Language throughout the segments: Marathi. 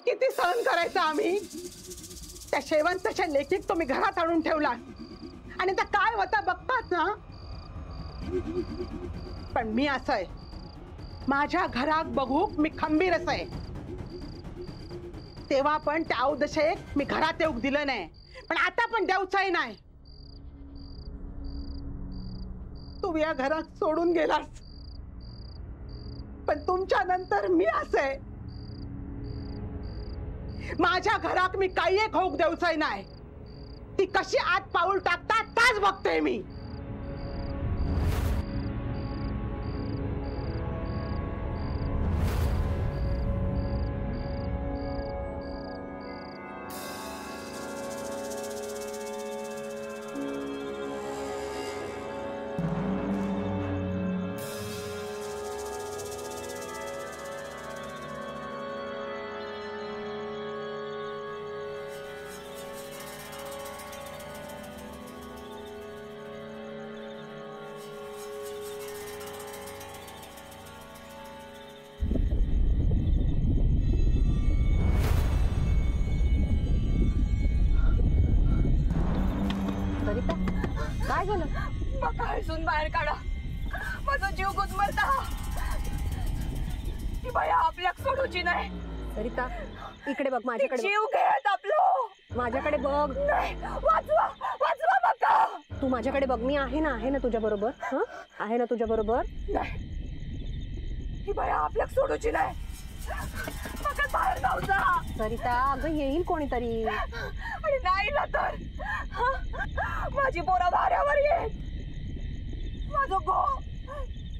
किती सहन करायचं आम्ही? त्या शेवंतच्या लेखीत तुम्ही घरात आणून ठेवला आणि त्या काय होता बघतात ना. पण मी असं आहे, माझ्या घरात बघू मी खंबीरच आहे. तेव्हा पण त्या औदशेक मी घरात येऊक दिलं नाही, पण आता पण देऊचंही नाही. तू या घरात सोडून गेलास, पण तुमच्या नंतर मी असे माझ्या घरात मी काही एक होऊक देऊचंही नाही. ती कशी आत पाऊल टाकतात ताच बघते मी. काय झालं? मका हसून बाहेर काढा, माझा जीव गुदमरता. ती बाया आपल्याक सोडूची नाही. सरिता इकडे बघ माझ्याकडे. जीव घेत आपलं. माझ्याकडे बघ. नाही, वाचवा वाचवा मका. तू माझ्याकडे बघ, मी आहे ना तुझ्या बरोबर. हं आहे ना तुझ्या बरोबर. नाही, ती बाया आपल्याक सोडूची नाही. मका बाहेर जाऊचा. सरिता अगं येईल कोणीतरी. आणि नाही ना तर माझी पोरं भाऱ्यावर येत. माझं गो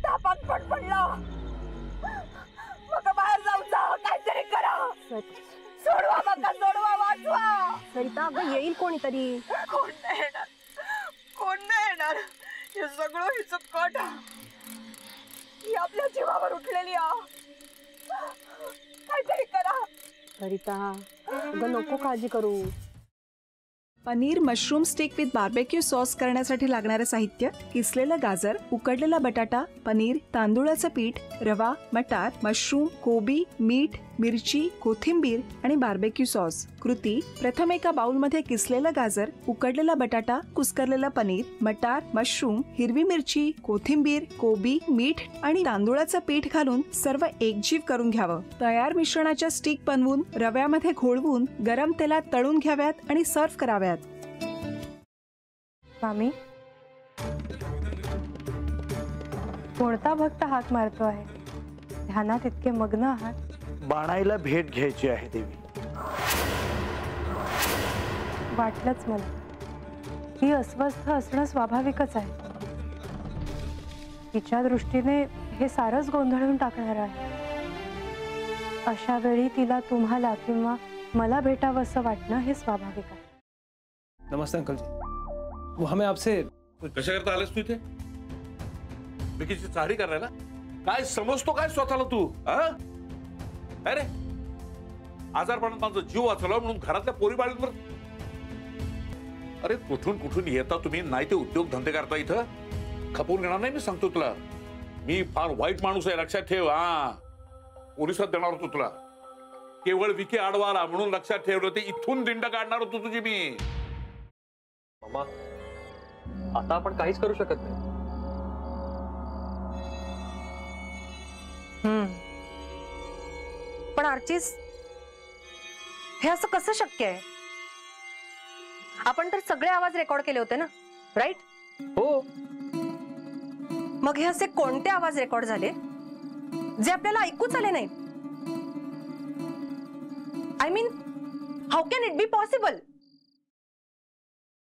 तापात पडला. मका बाहेर जाऊचा, काहीतरी करा. सोडवा मका, सोडवा, वाचवा. सरिता अगं येईल कोणीतरी. कोण नाही येणार, कोण नाही येणार. हे सगळं हिचं कट. ही आपल्या जीवावर उठलेली आ. काहीतरी करा. सरिता अगं नको काळजी करू. Paneer mushroom stick with barbecue sauce करण्यासाठी लागणारे साहित्य: किसलेलं गाजर, उकडलेला बटाटा, पनीर, तांदूळाचं पीठ, रवा, मटार, मशरूम, कोबी, मीठ, मिरची, कोथिंबीर आणि बार्बेक्यू सॉस. कृती: प्रथम एका बाउलमध्ये किसलेलं गाजर, उकडलेला बटाटा, कुस्करलेलं पनीर, मटार, मशरूम, हिरवी मिरची, कोथिंबीर, कोबी, मीठ आणि तांदूळाचं पीठ घालून सर्व एकजीव करून घ्यावं. तयार मिश्रणाच्या स्टिक बनवून रव्यामध्ये घोळवून गरम तेलात तळून घ्याव्यात आणि सर्व्ह कराव्यात. मामी, कोणता भक्त हात मारतो आहे? ध्यानात इतके मग्न आहात. बाणाईला भेट घ्यायची आहे देवी. वाटलंच मला. ती अस्वस्थ असणं स्वाभाविकच आहे. तिच्या दृष्टीने हे सारंच गोंधळून टाकणार आहे. अशा वेळी तिला तुम्हाला किंवा मला भेटावं असं वाटणं हे स्वाभाविक आहे. नमस्ते अंकल जी. वो हमें आपसे कशा करता आलेस तू इथे? विकीची चाळी करायला? काय समजतो काय स्वतःला तू? अरे आजारपणात माझा जीव वाचवला म्हणून घरातल्या पोरीबाळींवर अरे कुठून कुठून येता तुम्ही, नाही ते उद्योग धंदे करता इथं खपवून घेणार नाही. मी सांगतो तुला, मी फार वाईट माणूस आहे, लक्षात ठेव. हा, पोलिसात देणार होतो तुला. केवळ विखे आडवाला म्हणून लक्षात ठेवलं, ते इथून दिंड काढणार होतो तुझी मी. मामा, आता आपण काहीच करू शकत नाही. पण आर्चिस, हे असं कसं शक्य आहे? आपण तर सगळे आवाज रेकॉर्ड केले होते ना, राईट? हो. मग हे असे कोणते आवाज रेकॉर्ड झाले जे आपल्याला ऐकूच आले नाहीत? I mean, how can it be possible?